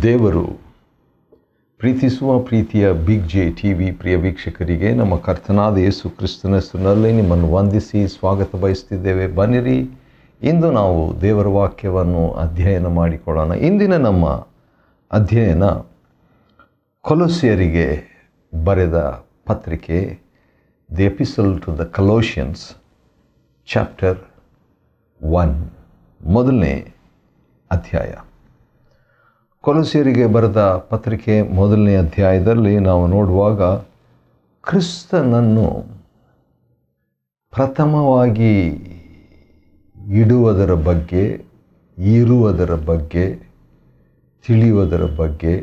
ದೇವರು ಪ್ರೀತಿಸುವ ಪ್ರೀತಿಯ ಬಿಗ್ ಜೆ ಟಿ ವಿ ಪ್ರಿಯ ವೀಕ್ಷಕರಿಗೆ ನಮ್ಮ ಕರ್ತನಾದ ಯೇಸು ಕ್ರಿಸ್ತನ ಹೆಸರಿನಲ್ಲಿ ನಿಮ್ಮನ್ನು ವಂದಿಸಿ ಸ್ವಾಗತ ಬಯಸ್ತಿದ್ದೇವೆ. ಬನ್ನಿರಿ, ಇಂದು ನಾವು ದೇವರ ವಾಕ್ಯವನ್ನು ಅಧ್ಯಯನ ಮಾಡಿಕೊಳ್ಳೋಣ. ಇಂದಿನ ನಮ್ಮ ಅಧ್ಯಯನ ಕೊಲೊಸ್ಸೆಯರಿಗೆ ಬರೆದ ಪತ್ರಿಕೆ, the epistle to the Colossians, chapter 1, ಮೊದಲನೇ ಅಧ್ಯಾಯ. ಕೊಲೊಸ್ಸೆಯರಿಗೆ ಬರೆದ ಪತ್ರಿಕೆ ಮೊದಲನೇ ಅಧ್ಯಾಯದಲ್ಲಿ ನಾವು ನೋಡುವಾಗ ಕ್ರಿಸ್ತನನ್ನು ಪ್ರಥಮವಾಗಿ ಇಡುವುದರ ಬಗ್ಗೆ, ಇರುವುದರ ಬಗ್ಗೆ, ತಿಳಿಯುವುದರ ಬಗ್ಗೆ,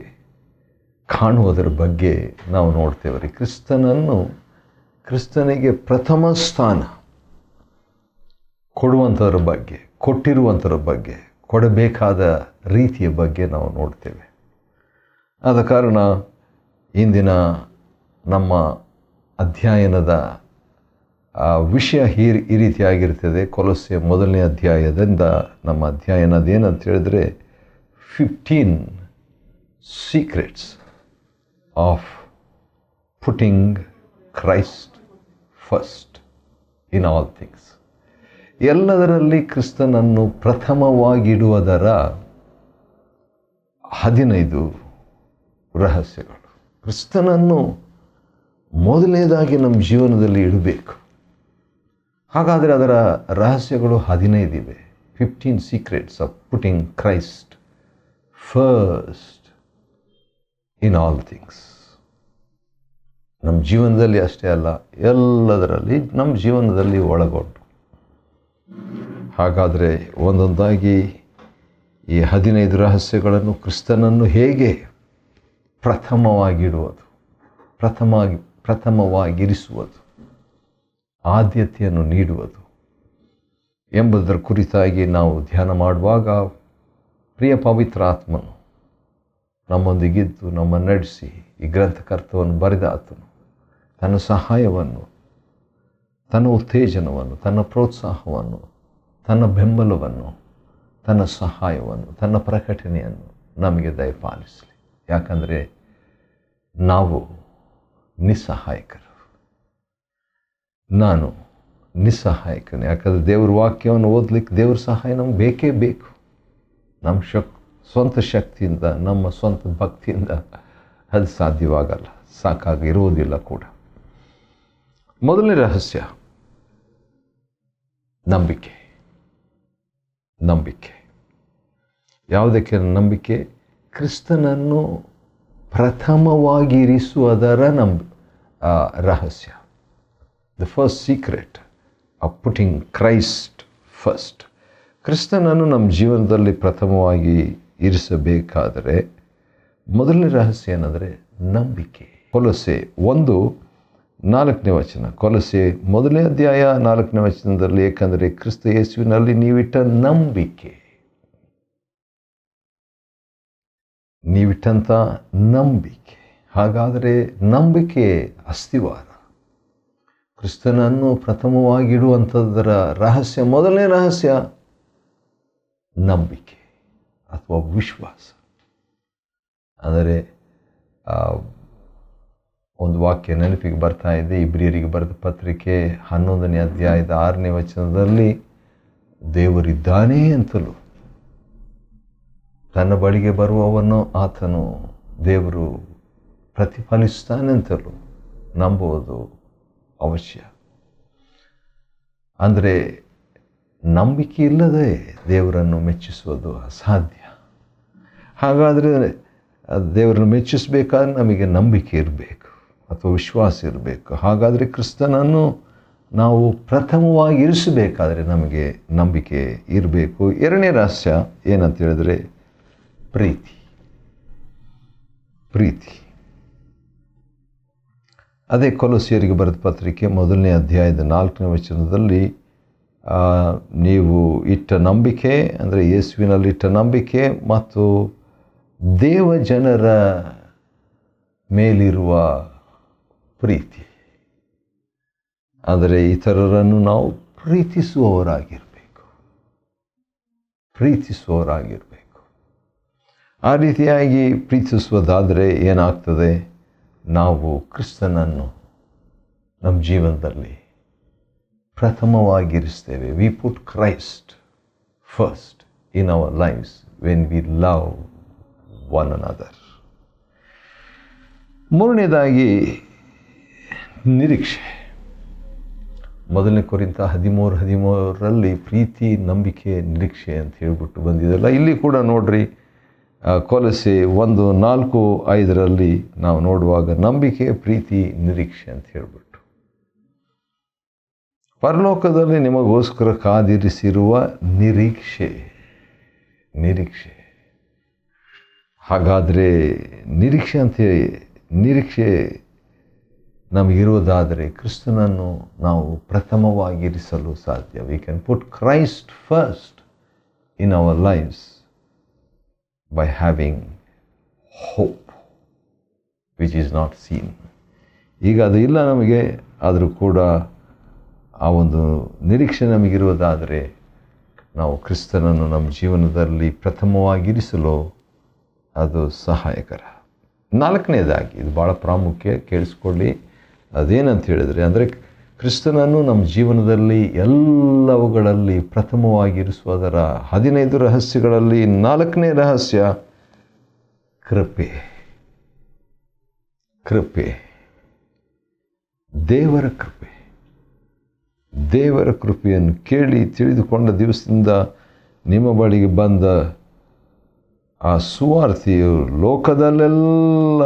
ಕಾಣುವುದರ ಬಗ್ಗೆ ನಾವು ನೋಡ್ತೇವೆ ರೀ. ಕ್ರಿಸ್ತನಿಗೆ ಪ್ರಥಮ ಸ್ಥಾನ ಕೊಡುವಂಥದ್ರ ಬಗ್ಗೆ, ಕೊಟ್ಟಿರುವಂಥದ್ರ ಬಗ್ಗೆ, ಕೊಡಬೇಕಾದ ರೀತಿಯ ಬಗ್ಗೆ ನಾವು ನೋಡ್ತೇವೆ. ಆದ ಕಾರಣ ಇಂದಿನ ನಮ್ಮ ಅಧ್ಯಯನದ ವಿಷಯ ಈ ರೀತಿಯಾಗಿರ್ತದೆ. ಕೊಲೊಸ್ಸೆ ಮೊದಲನೇ ಅಧ್ಯಾಯದಿಂದ ನಮ್ಮ ಅಧ್ಯಯನ ಅದೇನಂತ ಹೇಳಿದ್ರೆ 15 secrets of putting Christ first in all things. ಎಲ್ಲದರಲ್ಲಿ ಕ್ರಿಸ್ತನನ್ನು ಪ್ರಥಮವಾಗಿಡುವುದರ 15 ರಹಸ್ಯಗಳು. ಕ್ರಿಸ್ತನನ್ನು ಮೊದಲನೇದಾಗಿ ನಮ್ಮ ಜೀವನದಲ್ಲಿ ಇಡಬೇಕು. ಹಾಗಾದರೆ ಅದರ ರಹಸ್ಯಗಳು 15 ಇವೆ. 15 secrets of putting Christ first in all things. ನಮ್ಮ ಜೀವನದಲ್ಲಿ ಅಷ್ಟೇ ಅಲ್ಲ, ಎಲ್ಲದರಲ್ಲಿ ನಮ್ಮ ಜೀವನದಲ್ಲಿ ಒಳಗೊಂಡು. ಹಾಗಾದರೆ ಒಂದೊಂದಾಗಿ ಈ 15 ರಹಸ್ಯಗಳನ್ನು, ಕ್ರಿಸ್ತನನ್ನು ಹೇಗೆ ಪ್ರಥಮವಾಗಿಡುವುದು, ಪ್ರಥಮವಾಗಿರಿಸುವುದು, ಆದ್ಯತೆಯನ್ನು ನೀಡುವುದು ಎಂಬುದರ ಕುರಿತಾಗಿ ನಾವು ಧ್ಯಾನ ಮಾಡುವಾಗ, ಪ್ರಿಯ ಪವಿತ್ರ ಆತ್ಮನು ನಮ್ಮೊಂದಿಗಿದ್ದು ನಮ್ಮನ್ನು ನಡೆಸಿ ಈ ಗ್ರಂಥಕರ್ತವನ್ನು ಬರೆದ ಆತನು ತನ್ನ ಸಹಾಯವನ್ನು, ತನ್ನ ಉತ್ತೇಜನವನ್ನು, ತನ್ನ ಪ್ರೋತ್ಸಾಹವನ್ನು, ತನ್ನ ಬೆಂಬಲವನ್ನು, ತನ್ನ ಸಹಾಯವನ್ನು, ತನ್ನ ಪ್ರಕಟಣೆಯನ್ನು ನಮಗೆ ದಯಪಾಲಿಸಲಿ. ಯಾಕಂದರೆ ನಾವು ನಿಸ್ಸಹಾಯಕರು. ನಾನು ನಿಸ್ಸಹಾಯಕನು. ಯಾಕಂದರೆ ದೇವ್ರ ವಾಕ್ಯವನ್ನು ಓದಲಿಕ್ಕೆ ದೇವ್ರ ಸಹಾಯ ನಮ್ಗೆ ಬೇಕೇ ಬೇಕು. ನಮ್ಮ ಸ್ವಂತ ಶಕ್ತಿಯಿಂದ, ನಮ್ಮ ಸ್ವಂತ ಭಕ್ತಿಯಿಂದ ಅದು ಸಾಧ್ಯವಾಗಲ್ಲ, ಸಾಕಾಗಿರುವುದಿಲ್ಲ ಕೂಡ. ಮೊದಲನೇ ರಹಸ್ಯ ನಂಬಿಕೆ. ಯಾವುದಕ್ಕೆ ನಂಬಿಕೆ? ಕ್ರಿಸ್ತನನ್ನು ಪ್ರಥಮವಾಗಿರಿಸುವುದರ ರಹಸ್ಯ. The first secret of putting Christ first. ಕ್ರಿಸ್ತನನ್ನು ನಮ್ಮ ಜೀವನದಲ್ಲಿ ಪ್ರಥಮವಾಗಿ ಇರಿಸಬೇಕಾದರೆ ಮೊದಲನೇ ರಹಸ್ಯ ಏನಂದರೆ ನಂಬಿಕೆ. ಕೊಲೊಸ್ಸೆ 1:4 ವಚನ. ಕೊಲೊಸ್ಸೆ ಮೊದಲನೇ ಅಧ್ಯಾಯ 4 ವಚನದಲ್ಲಿ, ಏಕೆಂದರೆ ಕ್ರಿಸ್ತ ಯೇಸುವಿನಲ್ಲಿ ನೀವಿಟ್ಟಂಥ ನಂಬಿಕೆ. ಹಾಗಾದರೆ ನಂಬಿಕೆ ಅಸ್ತಿವಾರ. ಕ್ರಿಸ್ತನನ್ನು ಪ್ರಥಮವಾಗಿಡುವಂಥದ್ದರ ರಹಸ್ಯ, ಮೊದಲನೇ ರಹಸ್ಯ ನಂಬಿಕೆ ಅಥವಾ ವಿಶ್ವಾಸ. ಅಂದರೆ ಒಂದು ವಾಕ್ಯ ನೆನಪಿಗೆ ಬರ್ತಾ ಇದೆ. ಇಬ್ರಿಯರಿಗೆ ಬರೆದ ಪತ್ರಿಕೆ 11ನೇ ಅಧ್ಯಾಯದ 6ನೇ ವಚನದಲ್ಲಿ, ದೇವರಿದ್ದಾನೆ ಅಂತಲೂ ತನ್ನ ಬಳಿಗೆ ಬರುವವನು ಆತನು ದೇವರು ಪ್ರತಿಫಲಿಸ್ತಾನೆ ಅಂತಲೂ ನಂಬುವುದು ಅವಶ್ಯ. ಅಂದರೆ ನಂಬಿಕೆ ಇಲ್ಲದೆ ದೇವರನ್ನು ಮೆಚ್ಚಿಸುವುದು ಅಸಾಧ್ಯ. ಹಾಗಾದರೆ ದೇವರನ್ನು ಮೆಚ್ಚಿಸಬೇಕಾದ್ರೆ ನಮಗೆ ನಂಬಿಕೆ ಇರಬೇಕು ಅಥವಾ ವಿಶ್ವಾಸ ಇರಬೇಕು. ಹಾಗಾದರೆ ಕ್ರಿಸ್ತನನ್ನು ನಾವು ಪ್ರಥಮವಾಗಿ ಇರಿಸಬೇಕಾದ್ರೆ ನಮಗೆ ನಂಬಿಕೆ ಇರಬೇಕು. ಎರಡನೇ ರಹಸ್ಯ ಏನಂತ ಹೇಳಿದ್ರೆ ಪ್ರೀತಿ. ಅದೇ ಕೊಲೊಸ್ಸೆಯರಿಗೆ ಬರೆದ ಪತ್ರಿಕೆ ಮೊದಲನೇ ಅಧ್ಯಾಯದ 4ನೇ ವಚನದಲ್ಲಿ, ನೀವು ಇಟ್ಟ ನಂಬಿಕೆ ಅಂದರೆ ಯೇಸುವಿನಲ್ಲಿಟ್ಟ ನಂಬಿಕೆ ಮತ್ತು ದೇವ ಜನರ ಮೇಲಿರುವ ಪ್ರೀತಿ. ಆದರೆ ಇತರರನ್ನು ನಾವು ಪ್ರೀತಿಸುವವರಾಗಿರಬೇಕು. ಆ ರೀತಿಯಾಗಿ ಪ್ರೀತಿಸುವುದಾದರೆ ಏನಾಗ್ತದೆ, ನಾವು ಕ್ರಿಸ್ತನನ್ನು ನಮ್ಮ ಜೀವನದಲ್ಲಿ ಪ್ರಥಮವಾಗಿರಿಸ್ತೇವೆ. We put Christ first in our lives when we love one another. ಮೂರನೇದಾಗಿ ನಿರೀಕ್ಷೆ. 1 ಕೊರಿಂಥ 13:13 ಪ್ರೀತಿ, ನಂಬಿಕೆ, ನಿರೀಕ್ಷೆ ಅಂತ ಹೇಳ್ಬಿಟ್ಟು ಬಂದಿದೆಲ್ಲ. ಇಲ್ಲಿ ಕೂಡ ನೋಡ್ರಿ, ಕೊಲೊಸ್ಸೆ 1:4-5 ನಾವು ನೋಡುವಾಗ ನಂಬಿಕೆ, ಪ್ರೀತಿ, ನಿರೀಕ್ಷೆ ಅಂತ ಹೇಳ್ಬಿಟ್ಟು, ಪರಲೋಕದಲ್ಲಿ ನಿಮಗೋಸ್ಕರ ಕಾದಿರಿಸಿರುವ ನಿರೀಕ್ಷೆ. ಹಾಗಾದರೆ ನಿರೀಕ್ಷೆ ನಮಗಿರುವುದಾದರೆ ಕ್ರಿಸ್ತನನ್ನು ನಾವು ಪ್ರಥಮವಾಗಿರಿಸಲು ಸಾಧ್ಯ. We can put Christ first in our lives by having hope which is not seen. ಈಗ ಅದು ಇಲ್ಲ ನಮಗೆ, ಆದರೂ ಕೂಡ ಆ ಒಂದು ನಿರೀಕ್ಷೆ ನಮಗಿರುವುದಾದರೆ ನಾವು ಕ್ರಿಸ್ತನನ್ನು ನಮ್ಮ ಜೀವನದಲ್ಲಿ ಪ್ರಥಮವಾಗಿರಿಸಲು ಅದು ಸಹಾಯಕರ. 4ನೇದಾಗಿ, ಇದು ಭಾಳ ಪ್ರಾಮುಖ್ಯ, ಕೇಳಿಸ್ಕೊಳ್ಳಿ. ಅದೇನಂತ ಹೇಳಿದರೆ, ಅಂದರೆ ಕ್ರಿಸ್ತನನ್ನು ನಮ್ಮ ಜೀವನದಲ್ಲಿ ಎಲ್ಲವುಗಳಲ್ಲಿ ಪ್ರಥಮವಾಗಿರಿಸುವುದರ 15 ರಹಸ್ಯಗಳಲ್ಲಿ 4ನೇ ರಹಸ್ಯ ಕೃಪೆ. ದೇವರ ಕೃಪೆಯನ್ನು ಕೇಳಿ ತಿಳಿದುಕೊಂಡ ದಿವಸದಿಂದ ನಿಮ್ಮ ಬಳಿಗೆ ಬಂದ ಆ ಸುವಾರ್ತೆಯು ಲೋಕದಲ್ಲೆಲ್ಲ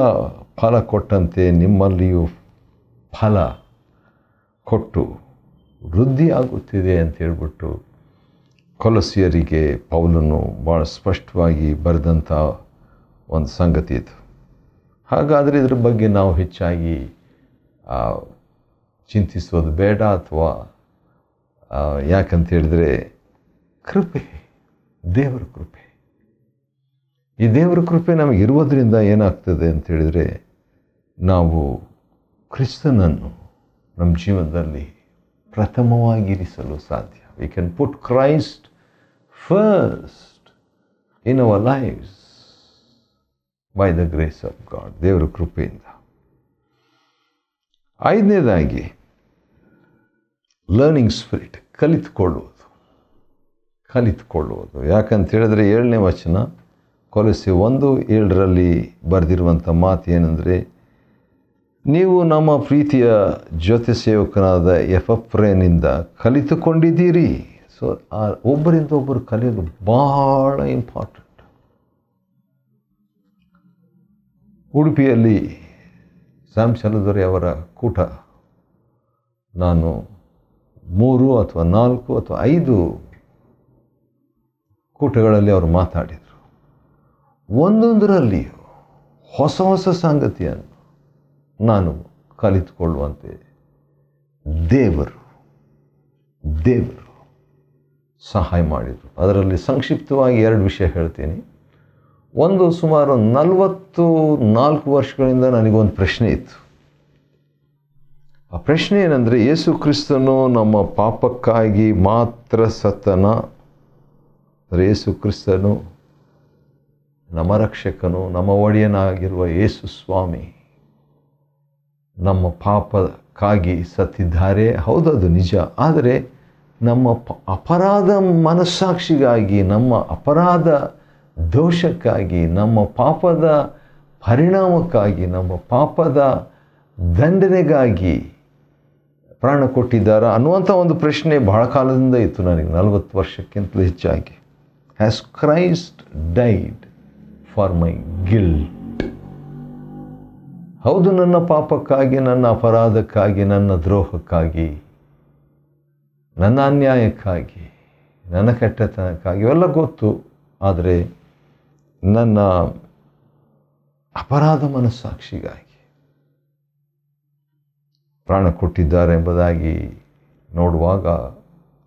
ಫಲ ಕೊಟ್ಟಂತೆ ನಿಮ್ಮಲ್ಲಿಯೂ ಫಲ ಕೊಟ್ಟು ವೃದ್ಧಿಯಾಗುತ್ತಿದೆ ಅಂತ ಹೇಳ್ಬಿಟ್ಟು ಕೊಲೊಸ್ಸಿಯರಿಗೆ ಪೌಲನು ಭಾಳ ಸ್ಪಷ್ಟವಾಗಿ ಬರೆದಂಥ ಒಂದು ಸಂಗತಿ ಇದು. ಹಾಗಾದರೆ ಇದ್ರ ಬಗ್ಗೆ ನಾವು ಹೆಚ್ಚಾಗಿ ಚಿಂತಿಸೋದು ಬೇಡ, ಅಥವಾ ಯಾಕಂತ ಹೇಳಿದರೆ ದೇವರ ಕೃಪೆ. ಈ ದೇವರ ಕೃಪೆ ನಮಗಿರುವುದರಿಂದ ಏನಾಗ್ತದೆ ಅಂತ ಹೇಳಿದರೆ, ನಾವು ಕ್ರಿಸ್ತನನ್ನು ನಮ್ಮ ಜೀವನದಲ್ಲಿ ಪ್ರಥಮವಾಗಿರಿಸಲು ಸಾಧ್ಯ. We can put Christ first in our lives by the grace of God, ದೇವರ ಕೃಪೆಯಿಂದ. 5ನೇದಾಗಿ ಲರ್ನಿಂಗ್ ಸ್ಪಿರಿಟ್, ಕಲಿತುಕೊಳ್ಳುವುದು. ಯಾಕಂತ ಹೇಳಿದ್ರೆ 7ನೇ ವಚನ ಕೊಲೊಸ್ಸೆ 1:7 ಬರೆದಿರುವಂಥ ಮಾತು ಏನಂದರೆ, ನೀವು ನಮ್ಮ ಪ್ರೀತಿಯ ಜೊತೆ ಸೇವಕನಾದ ಎಪಫ್ರನಿಂದ ಕಲಿತುಕೊಂಡಿದ್ದೀರಿ. ಸೊ ಒಬ್ಬರಿಂದ ಒಬ್ಬರು ಕಲಿಯೋದು ಭಾಳ ಇಂಪಾರ್ಟೆಂಟ್. ಉಡುಪಿಯಲ್ಲಿ ಸ್ಯಾಮ್ ಚಲುದೊರೆ ಅವರ ಕೂಟ ನಾನು 3 ಅಥವಾ 4 ಅಥವಾ 5 ಕೂಟಗಳಲ್ಲಿ ಅವರು ಮಾತಾಡಿದರು. ಒಂದೊಂದರಲ್ಲಿಯೂ ಹೊಸ ಸಂಗತಿಯನ್ನು ನಾನು ಕಲಿತುಕೊಳ್ಳುವಂತೆ ದೇವರು ಸಹಾಯ ಮಾಡಿದರು. ಅದರಲ್ಲಿ ಸಂಕ್ಷಿಪ್ತವಾಗಿ 2 ವಿಷಯ ಹೇಳ್ತೀನಿ. ಒಂದು, ಸುಮಾರು 44 ವರ್ಷಗಳಿಂದ ನನಗೊಂದು ಪ್ರಶ್ನೆ ಇತ್ತು. ಆ ಪ್ರಶ್ನೆ ಏನಂದರೆ, ಯೇಸು ಕ್ರಿಸ್ತನು ನಮ್ಮ ಪಾಪಕ್ಕಾಗಿ ಮಾತ್ರ ಸತ್ತನ? ಯೇಸು ಕ್ರಿಸ್ತನು ನಮ್ಮ ರಕ್ಷಕನು, ನಮ್ಮ ಒಡೆಯನಾಗಿರುವ ಯೇಸು ಸ್ವಾಮಿ ನಮ್ಮ ಪಾಪಕ್ಕಾಗಿ ಸತ್ತಿದ್ದಾರೆ. ಹೌದದು ನಿಜ. ಆದರೆ ನಮ್ಮ ಅಪರಾಧ ಮನಸ್ಸಾಕ್ಷಿಗಾಗಿ, ನಮ್ಮ ಅಪರಾಧ ದೋಷಕ್ಕಾಗಿ, ನಮ್ಮ ಪಾಪದ ಪರಿಣಾಮಕ್ಕಾಗಿ, ನಮ್ಮ ಪಾಪದ ದಂಡನೆಗಾಗಿ ಪ್ರಾಣ ಕೊಟ್ಟಿದ್ದಾರಾ ಅನ್ನುವಂಥ ಒಂದು ಪ್ರಶ್ನೆ ಬಹಳ ಕಾಲದಿಂದ ಇತ್ತು ನನಗೆ, 40 ವರ್ಷಕ್ಕಿಂತಲೂ ಹೆಚ್ಚಾಗಿ. Has Christ died for my guilt? ಹೌದು, ನನ್ನ ಪಾಪಕ್ಕಾಗಿ, ನನ್ನ ಅಪರಾಧಕ್ಕಾಗಿ, ನನ್ನ ದ್ರೋಹಕ್ಕಾಗಿ, ನನ್ನ ಅನ್ಯಾಯಕ್ಕಾಗಿ, ನನ್ನ ಕೆಟ್ಟತನಕ್ಕಾಗಿ, ಇವೆಲ್ಲ ಗೊತ್ತು. ಆದರೆ ನನ್ನ ಅಪರಾಧ ಮನಸ್ಸಾಕ್ಷಿಗಾಗಿ ಪ್ರಾಣ ಕೊಟ್ಟಿದ್ದಾರೆ ಎಂಬುದಾಗಿ ನೋಡುವಾಗ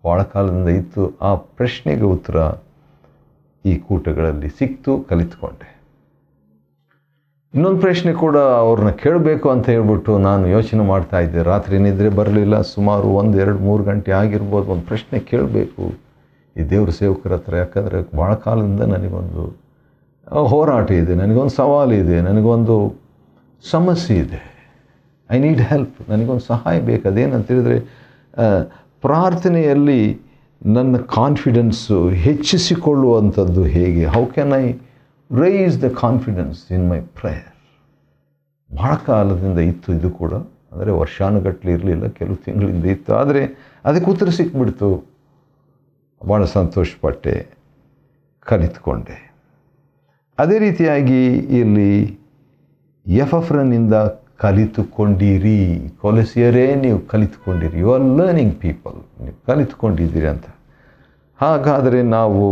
ಭಾಳ ಕಾಲದಿಂದ ಇತ್ತು. ಆ ಪ್ರಶ್ನೆಗೆ ಉತ್ತರ ಈ ಕೂಟಗಳಲ್ಲಿ ಸಿಕ್ತು, ಕಲಿತುಕೊಂಡೆ. ಇನ್ನೊಂದು ಪ್ರಶ್ನೆ ಕೂಡ ಅವ್ರನ್ನ ಕೇಳಬೇಕು ಅಂತ ಹೇಳ್ಬಿಟ್ಟು ನಾನು ಯೋಚನೆ ಮಾಡ್ತಾ ಇದ್ದೆ. ರಾತ್ರಿ ನಿದ್ರೆ ಬರಲಿಲ್ಲ, ಸುಮಾರು 1, 2, 3 ಗಂಟೆ ಆಗಿರ್ಬೋದು. ಒಂದು ಪ್ರಶ್ನೆ ಕೇಳಬೇಕು ಈ ದೇವ್ರ ಸೇವಕರ ಹತ್ರ, ಯಾಕಂದರೆ ಭಾಳ ಕಾಲದಿಂದ ನನಗೊಂದು ಹೋರಾಟ ಇದೆ, ನನಗೊಂದು ಸವಾಲಿದೆ, ನನಗೊಂದು ಸಮಸ್ಯೆ ಇದೆ, ಐ ನೀಡ್ ಹೆಲ್ಪ್, ನನಗೊಂದು ಸಹಾಯ ಬೇಕು. ಅದೇನಂತೇಳಿದರೆ ಪ್ರಾರ್ಥನೆಯಲ್ಲಿ ನನ್ನ ಕಾನ್ಫಿಡೆನ್ಸು ಹೆಚ್ಚಿಸಿಕೊಳ್ಳುವಂಥದ್ದು ಹೇಗೆ? How can I raise the confidence in my prayer? ಭಾಳ ಕಾಲದಿಂದ ಇತ್ತು ಇದು ಕೂಡ, ಅಂದರೆ ವರ್ಷಾನುಗಟ್ಟಲೆ ಇರಲಿಲ್ಲ, ಕೆಲವು ತಿಂಗಳಿಂದ ಇತ್ತು. ಆದರೆ ಅದಕ್ಕೆ ಉತ್ತರ ಸಿಕ್ಬಿಡ್ತು. ಭಾಳ ಸಂತೋಷಪಟ್ಟೆ, ಕಲಿತುಕೊಂಡೆ. ಅದೇ ರೀತಿಯಾಗಿ ಇಲ್ಲಿ ಎಫಫ್ರನಿಂದ ಕಲಿತುಕೊಂಡಿರಿ, ಕೊಲೊಸ್ಸೆಯರೇ ನೀವು ಕಲಿತುಕೊಂಡಿರಿ, ಯು ಆರ್ ಲರ್ನಿಂಗ್ ಪೀಪಲ್, ನೀವು ಕಲಿತುಕೊಂಡಿದ್ದೀರಿ ಅಂತ. ಹಾಗಾದರೆ ನಾವು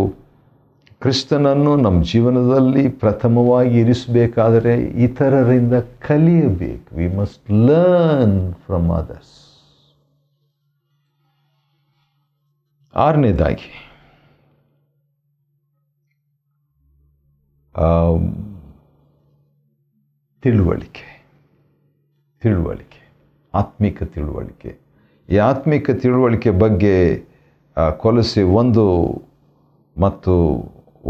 ಕ್ರಿಸ್ತನನ್ನು ನಮ್ಮ ಜೀವನದಲ್ಲಿ ಪ್ರಥಮವಾಗಿ ಇರಿಸಬೇಕಾದರೆ ಇತರರಿಂದ ಕಲಿಯಬೇಕು. We must learn from others. ಆರನೇದಾಗಿ ತಿಳುವಳಿಕೆ, ಆತ್ಮಿಕ ತಿಳುವಳಿಕೆ. ಈ ಆತ್ಮಿಕ ತಿಳುವಳಿಕೆ ಬಗ್ಗೆ ಕೊಲೊಸ್ಸೆ 1 ಮತ್ತು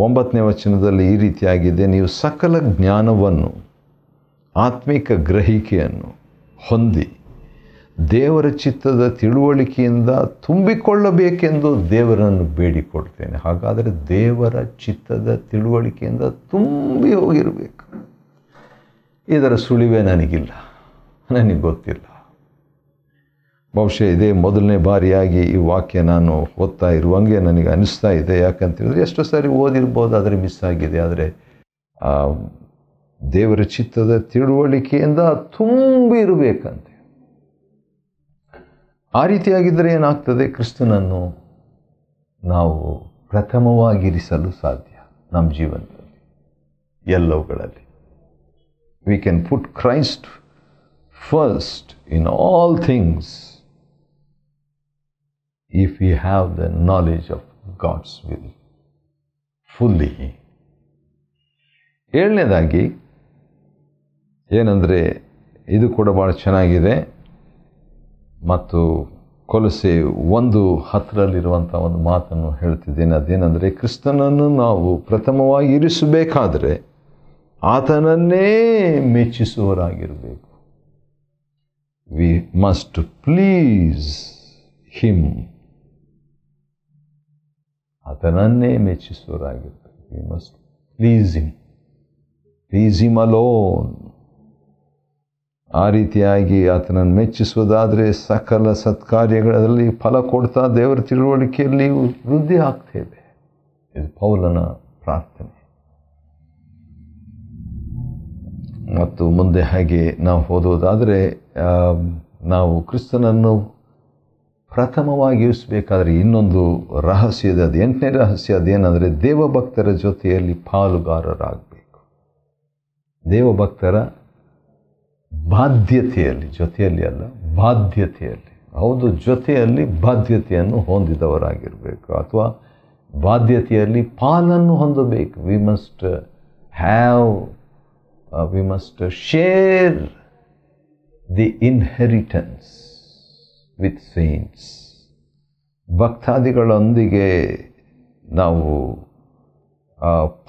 9ನೇ ವಚನದಲ್ಲಿ ಈ ರೀತಿಯಾಗಿದೆ: ನೀವು ಸಕಲ ಜ್ಞಾನವನ್ನು, ಆತ್ಮಿಕ ಗ್ರಹಿಕೆಯನ್ನು ಹೊಂದಿ ದೇವರ ಚಿತ್ತದ ತಿಳುವಳಿಕೆಯಿಂದ ತುಂಬಿಕೊಳ್ಳಬೇಕೆಂದು ದೇವರನ್ನು ಬೇಡಿಕೊಡ್ತೇನೆ. ಹಾಗಾದರೆ ದೇವರ ಚಿತ್ತದ ತಿಳುವಳಿಕೆಯಿಂದ ತುಂಬಿ ಹೋಗಿರಬೇಕು. ಇದರ ಸುಳಿವೇ ನನಗಿಲ್ಲ, ನನಗೆ ಗೊತ್ತಿಲ್ಲ. ಬಹುಶಃ ಇದೇ ಮೊದಲನೇ ಬಾರಿಯಾಗಿ ಈ ವಾಕ್ಯ ನಾನು ಓದ್ತಾ ಇರುವಂಗೆ ನನಗೆ ಅನಿಸ್ತಾ ಇದೆ. ಯಾಕಂತೇಳಿದ್ರೆ ಎಷ್ಟೋ ಸಾರಿ ಓದಿರ್ಬೋದು, ಆದರೆ ಮಿಸ್ ಆಗಿದೆ. ಆದರೆ ದೇವರ ಚಿತ್ತದ ತಿಳುವಳಿಕೆಯಿಂದ ತುಂಬಿರಬೇಕಂತೆ. ಆ ರೀತಿಯಾಗಿದ್ದರೆ ಏನಾಗ್ತದೆ? ಕ್ರಿಸ್ತನನ್ನು ನಾವು ಪ್ರಥಮವಾಗಿರಿಸಲು ಸಾಧ್ಯ ನಮ್ಮ ಜೀವನದಲ್ಲಿ, ಎಲ್ಲವುಗಳಲ್ಲಿ. We can put Christ first in all things if we have the knowledge of God's will fully. ಏಳನೇದಾಗಿ ಏನಂದರೆ, ಇದು ಕೂಡ ಭಾಳ ಚೆನ್ನಾಗಿದೆ ಮತ್ತು ಕೊಲೊಸ್ಸೆ 1:10 ಒಂದು ಮಾತನ್ನು ಹೇಳ್ತಿದ್ದೇನೆ. ಅದೇನೆಂದರೆ, ಕ್ರಿಸ್ತನನ್ನು ನಾವು ಪ್ರಥಮವಾಗಿ ಇರಿಸಬೇಕಾದರೆ ಆತನನ್ನೇ ಮೆಚ್ಚಿಸುವವರಾಗಿರಬೇಕು. We must please him. ಆತನನ್ನೇ ಮೆಚ್ಚಿಸುವರಾಗಿರ್ಬೇಕು. We must please him alone. ಆ ರೀತಿಯಾಗಿ ಆತನನ್ನು ಮೆಚ್ಚಿಸುವುದಾದರೆ ಸಕಲ ಸತ್ಕಾರ್ಯಗಳಲ್ಲಿ ಫಲ ಕೊಡ್ತಾ ದೇವರ ತಿಳುವಳಿಕೆಯಲ್ಲಿ ವೃದ್ಧಿ ಆಗ್ತೇವೆ. ಇದು ಪೌಲನ ಪ್ರಾರ್ಥನೆ. ಮತ್ತು ಮುಂದೆ ಹಾಗೆ ನಾವು ಓದುವುದಾದರೆ, ನಾವು ಕ್ರಿಸ್ತನನ್ನು ಪ್ರಥಮವಾಗಿ ಇರಿಸಬೇಕಾದ್ರೆ ಇನ್ನೊಂದು ರಹಸ್ಯ ಇದೆ. ಅದು 8ನೇ ರಹಸ್ಯ. ಅದೇನೆಂದರೆ, ದೇವಭಕ್ತರ ಜೊತೆಯಲ್ಲಿ ಪಾಲುಗಾರರಾಗಬೇಕು. ದೇವಭಕ್ತರ ಬಾಧ್ಯತೆಯಲ್ಲಿ, ಜೊತೆಯಲ್ಲಿ ಅಲ್ಲ, ಬಾಧ್ಯತೆಯಲ್ಲಿ. ಹೌದು, ಜೊತೆಯಲ್ಲಿ ಬಾಧ್ಯತೆಯನ್ನು ಹೊಂದಿದವರಾಗಿರಬೇಕು, ಅಥವಾ ಬಾಧ್ಯತೆಯಲ್ಲಿ ಪಾಲನ್ನು ಹೊಂದಬೇಕು. We must share the inheritance with saints. ಭಕ್ತಾದಿಗಳೊಂದಿಗೆ ನಾವು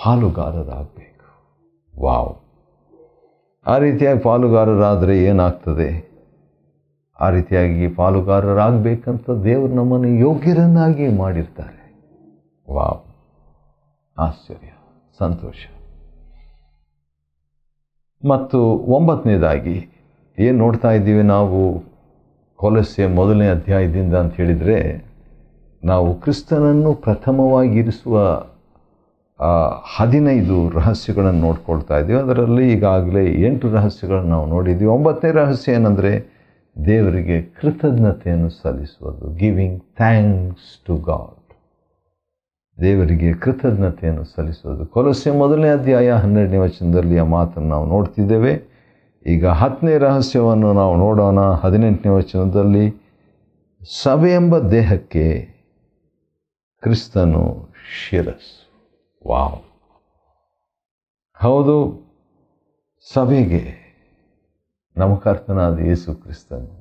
ಪಾಲುಗಾರರಾಗಬೇಕು. ವಾವ್! ಆ ರೀತಿಯಾಗಿ ಪಾಲುಗಾರರಾದರೆ ಏನಾಗ್ತದೆ? ಆ ರೀತಿಯಾಗಿ ಪಾಲುಗಾರರಾಗಬೇಕಂತ ದೇವರು ನಮ್ಮನ್ನು ಯೋಗ್ಯರನ್ನಾಗಿ ಮಾಡಿರ್ತಾರೆ. ವಾವ್! ಆಶ್ಚರ್ಯ, ಸಂತೋಷ. ಮತ್ತು 9ನೇದಾಗಿ ಏನು ನೋಡ್ತಾ ಇದ್ದೀವಿ ನಾವು ಕೊಲೊಸ್ಸೆ 1ನೇ ಅಧ್ಯಾಯದಿಂದ ಅಂತ ಹೇಳಿದರೆ, ನಾವು ಕ್ರಿಸ್ತನನ್ನು ಪ್ರಥಮವಾಗಿರಿಸುವ 15 ರಹಸ್ಯಗಳನ್ನು ನೋಡ್ಕೊಳ್ತಾ ಇದ್ದೀವಿ. ಅದರಲ್ಲಿ ಈಗಾಗಲೇ 8 ರಹಸ್ಯಗಳನ್ನು ನಾವು ನೋಡಿದ್ದೀವಿ. 9ನೇ ರಹಸ್ಯ ಏನಂದರೆ, ದೇವರಿಗೆ ಕೃತಜ್ಞತೆಯನ್ನು ಸಲ್ಲಿಸುವುದು. Giving thanks to God. ದೇವರಿಗೆ ಕೃತಜ್ಞತೆಯನ್ನು ಸಲ್ಲಿಸುವುದು. ಕೊಲೊಸ್ಸೆ 1ನೇ ಅಧ್ಯಾಯ 12ನೇ ವಚನದಲ್ಲಿ ಆ ಮಾತನ್ನು ನಾವು ನೋಡ್ತಿದ್ದೇವೆ. ಈಗ 10ನೇ ರಹಸ್ಯವನ್ನು ನಾವು ನೋಡೋಣ. 18ನೇ ವಚನದಲ್ಲಿ, ಸಭೆ ಎಂಬ ದೇಹಕ್ಕೆ ಕ್ರಿಸ್ತನು ಶಿರಸ್ಸು. ವಾವ್! ಹೌದು, ಸಭೆಗೆ ನಮ್ಮ ಕರ್ತನಾದ ಯೇಸು ಕ್ರಿಸ್ತನು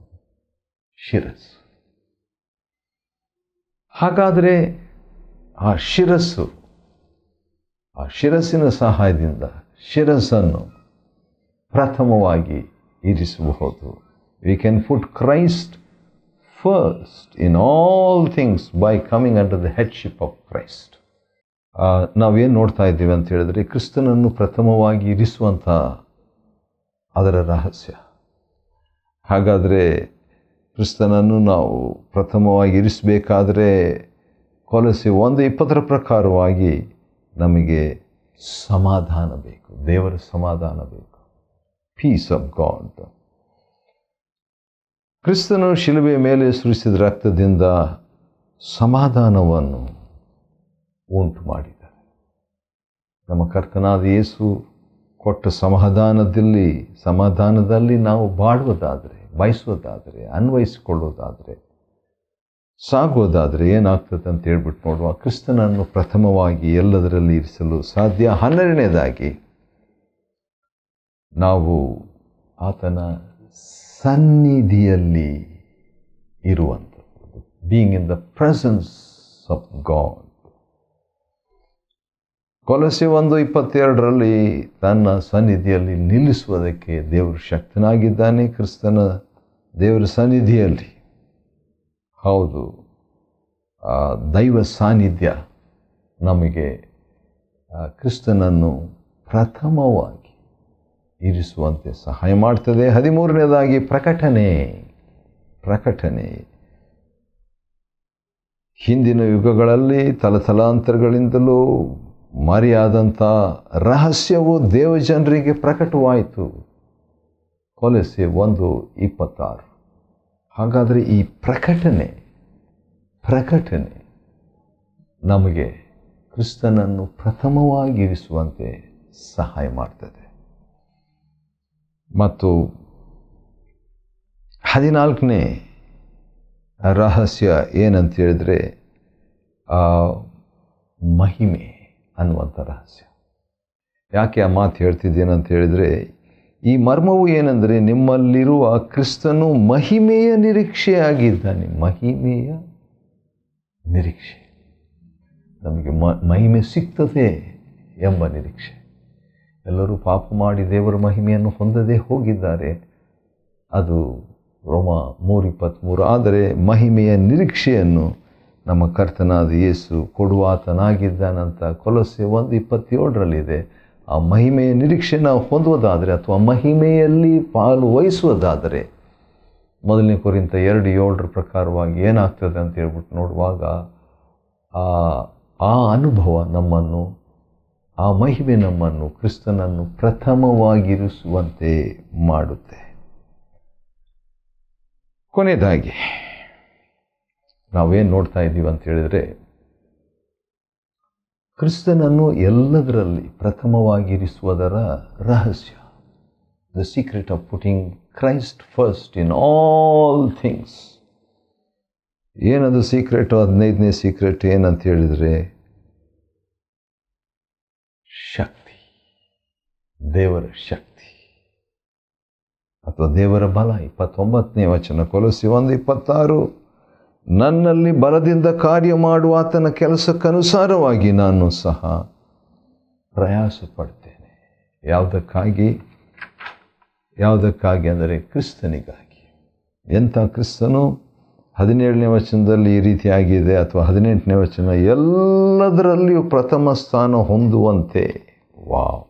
ಶಿರಸ್ಸು. ಹಾಗಾದರೆ ಆ ಶಿರಸ್ಸು ಆ ಶಿರಸ್ಸಿನ ಸಹಾಯದಿಂದ ಶಿರಸ್ಸನ್ನು ಪ್ರಥಮವಾಗಿ ಇರಿಸಬಹುದು. We can put Christ first in all things by coming under the headship of Christ. ನಾವೇನು ನೋಡ್ತಾ ಇದ್ದೀವಿ ಅಂತ ಹೇಳಿದ್ರೆ, ಕ್ರಿಸ್ತನನ್ನು ಪ್ರಥಮವಾಗಿ ಇರಿಸುವಂಥ ಅದರ ರಹಸ್ಯ. ಹಾಗಾದರೆ ಕ್ರಿಸ್ತನನ್ನು ನಾವು ಪ್ರಥಮವಾಗಿ ಇರಿಸಬೇಕಾದ್ರೆ ಕೊಲೊಸ್ಸೆ 1:20 ಪ್ರಕಾರವಾಗಿ ನಮಗೆ ಸಮಾಧಾನ ಬೇಕು, ದೇವರ ಸಮಾಧಾನ ಬೇಕು, ಪೀಸ್ ಆಫ್ ಗಾಡ್. ಕ್ರಿಸ್ತನು ಶಿಲುಬೆಯ ಮೇಲೆ ಸುರಿಸಿದ ರಕ್ತದಿಂದ ಸಮಾಧಾನವನ್ನು ಉಂಟು ಮಾಡಿದ್ದಾರೆ. ನಮ್ಮ ಕರ್ತನಾದ ಯೇಸು ಕೊಟ್ಟ ಸಮಾಧಾನದಲ್ಲಿ ನಾವು ಬಾಳುವುದಾದರೆ, ಬಯಸುವುದಾದರೆ, ಅನ್ವಯಿಸಿಕೊಳ್ಳುವುದಾದರೆ, ಸಾಗುವುದಾದರೆ ಏನಾಗ್ತದೆ ಅಂತ ಹೇಳ್ಬಿಟ್ಟು ನೋಡುವ. ಕ್ರಿಸ್ತನನ್ನು ಪ್ರಥಮವಾಗಿ ಎಲ್ಲದರಲ್ಲಿ ಇರಿಸಲು ಸಾಧ್ಯ. 12ನೇದಾಗಿ ನಾವು ಆತನ ಸನ್ನಿಧಿಯಲ್ಲಿ ಇರುವಂಥದ್ದು, being in the presence of God. ಕೊಲೊಸ್ಸೆ 1:22 ತನ್ನ ಸನ್ನಿಧಿಯಲ್ಲಿ ನಿಲ್ಲಿಸುವುದಕ್ಕೆ ದೇವರು ಶಕ್ತನಾಗಿದ್ದಾನೆ. ಕ್ರಿಸ್ತನ ದೇವರ ಸನ್ನಿಧಿಯಲ್ಲಿ, ಹೌದು, ದೈವ ಸಾನ್ನಿಧ್ಯ ನಮಗೆ ಕ್ರಿಸ್ತನನ್ನು ಪ್ರಥಮವಾಗಿ ಇರಿಸುವಂತೆ ಸಹಾಯ ಮಾಡ್ತದೆ. 13ನೇದಾಗಿ ಪ್ರಕಟಣೆ. ಹಿಂದಿನ ಯುಗಗಳಲ್ಲಿ ತಲತಲಾಂತರಗಳಿಂದಲೂ ಮರೆಯಾದಂಥ ರಹಸ್ಯವು ದೇವಜನರಿಗೆ ಪ್ರಕಟವಾಯಿತು. ಕೊಲೊಸ್ಸೆ 1:26. ಹಾಗಾದರೆ ಈ ಪ್ರಕಟಣೆ ನಮಗೆ ಕ್ರಿಸ್ತನನ್ನು ಪ್ರಥಮವಾಗಿ ಇರಿಸುವಂತೆ ಸಹಾಯ ಮಾಡ್ತದೆ. ಮತ್ತು 14ನೇ ರಹಸ್ಯ ಏನಂತ ಹೇಳಿದ್ರೆ, ಮಹಿಮೆ ಅನ್ನುವಂಥ ರಹಸ್ಯ. ಯಾಕೆ ಆ ಮಾತು ಹೇಳ್ತಿದ್ದೇನಂತ ಹೇಳಿದರೆ, ಈ ಮರ್ಮವು ಏನೆಂದರೆ, ನಿಮ್ಮಲ್ಲಿರುವ ಕ್ರಿಸ್ತನು ಮಹಿಮೆಯ ನಿರೀಕ್ಷೆಯಾಗಿದ್ದಾನೆ. ಮಹಿಮೆಯ ನಿರೀಕ್ಷೆ, ನಮಗೆ ಮಹಿಮೆ ಸಿಗ್ತದೆ ಎಂಬ ನಿರೀಕ್ಷೆ. ಎಲ್ಲರೂ ಪಾಪ ಮಾಡಿ ದೇವರ ಮಹಿಮೆಯನ್ನು ಹೊಂದದೇ ಹೋಗಿದ್ದಾರೆ, ಅದು ರೋಮ 3:23. ಆದರೆ ಮಹಿಮೆಯ ನಿರೀಕ್ಷೆಯನ್ನು ನಮ್ಮ ಕರ್ತನಾದ ಯೇಸು ಕೊಡುವಾತನಾಗಿದ್ದಾನಂತ ಕೊಲೊಸ್ಸೆ 1:27 ಆ ಮಹಿಮೆಯ ನಿರೀಕ್ಷೆ ನಾವು ಹೊಂದುವುದಾದರೆ, ಅಥವಾ ಮಹಿಮೆಯಲ್ಲಿ ಪಾಲು ವಹಿಸುವುದಾದರೆ, 1 ಕೊರಿಂಥ 2:7 ಪ್ರಕಾರವಾಗಿ ಏನಾಗ್ತದೆ ಅಂತ ಹೇಳ್ಬಿಟ್ಟು ನೋಡುವಾಗ, ಆ ಅನುಭವ ನಮ್ಮನ್ನು, ಆ ಮಹಿಮೆ ನಮ್ಮನ್ನು ಕ್ರಿಸ್ತನನ್ನು ಪ್ರಥಮವಾಗಿರಿಸುವಂತೆ ಮಾಡುತ್ತೆ. ಕೊನೆಯದಾಗಿ ನಾವೇನು ನೋಡ್ತಾ ಇದ್ದೀವಿ ಅಂತ ಹೇಳಿದರೆ, ಕ್ರಿಸ್ತನನ್ನು ಎಲ್ಲದರಲ್ಲಿ ಪ್ರಥಮವಾಗಿರಿಸುವುದರ ರಹಸ್ಯ, the secret of putting Christ first in all things. ಏನದು ಸೀಕ್ರೆಟು? 15ನೇ ಸೀಕ್ರೆಟ್ ಏನಂತ ಹೇಳಿದರೆ, ಶಕ್ತಿ, ದೇವರ ಶಕ್ತಿ ಅಥವಾ ದೇವರ ಬಲ. 29ನೇ ವಚನ ಕೊಲೊಸ್ಸೆ 1:26, ನನ್ನಲ್ಲಿ ಬಲದಿಂದ ಕಾರ್ಯ ಮಾಡುವ ಆತನ ಕೆಲಸಕ್ಕನುಸಾರವಾಗಿ ನಾನು ಸಹ ಪ್ರಯಾಸ ಪಡ್ತೇನೆ. ಯಾವುದಕ್ಕಾಗಿ ಅಂದರೆ ಕ್ರಿಸ್ತನಿಗಾಗಿ. ಎಂಥ ಕ್ರಿಸ್ತನು? 17ನೇ ವಚನದಲ್ಲಿ ಈ ರೀತಿಯಾಗಿದೆ, ಅಥವಾ 18ನೇ ವಚನ, ಎಲ್ಲದರಲ್ಲಿಯೂ ಪ್ರಥಮ ಸ್ಥಾನ ಹೊಂದುವಂತೆ. Wow,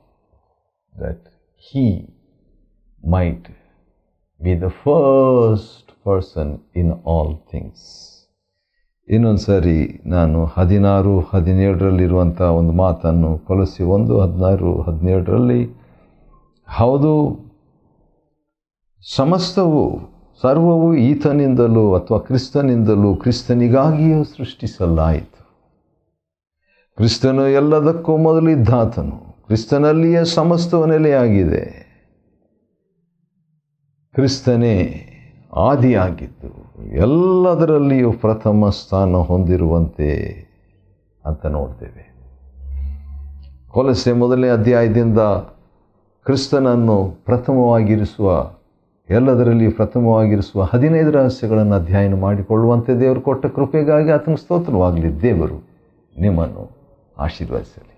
that he might be the first person in all things. ಇನ್ನೊಂದು ಸರಿ ನಾನು 16-17 ಒಂದು ಮಾತನ್ನು ಕೊಲೊಸ್ಸೆ 1:16-17 ಹೌದು, ಸರ್ವವು ಈತನಿಂದಲೂ ಅಥವಾ ಕ್ರಿಸ್ತನಿಂದಲೂ ಕ್ರಿಸ್ತನಿಗಾಗಿಯೂ ಸೃಷ್ಟಿಸಲಾಯಿತು. ಕ್ರಿಸ್ತನು ಎಲ್ಲದಕ್ಕೂ ಮೊದಲಿದ್ದಾತನು, ಕ್ರಿಸ್ತನಲ್ಲಿಯೇ ಸಮಸ್ತವ ನೆಲೆಯಾಗಿದೆ. ಕ್ರಿಸ್ತನೇ ಆದಿಯಾಗಿದ್ದು ಎಲ್ಲದರಲ್ಲಿಯೂ ಪ್ರಥಮ ಸ್ಥಾನ ಹೊಂದಿರುವಂತೆ ಅಂತ ನೋಡ್ತೇವೆ. ಕೊಲೊಸ್ಸೆ 1ನೇ ಅಧ್ಯಾಯದಿಂದ ಕ್ರಿಸ್ತನನ್ನು ಪ್ರಥಮವಾಗಿರಿಸುವ, ಎಲ್ಲದರಲ್ಲಿ ಪ್ರಥಮವಾಗಿರಿಸುವ 15 ರಹಸ್ಯಗಳನ್ನು ಅಧ್ಯಯನ ಮಾಡಿಕೊಳ್ಳುವಂತೆ ದೇವರು ಕೊಟ್ಟ ಕೃಪೆಗಾಗಿ ಆತನ ಸ್ತೋತ್ರವಾಗಲಿ. ದೇವರು ನಿಮ್ಮನ್ನು ಆಶೀರ್ವದಿಸಲಿ.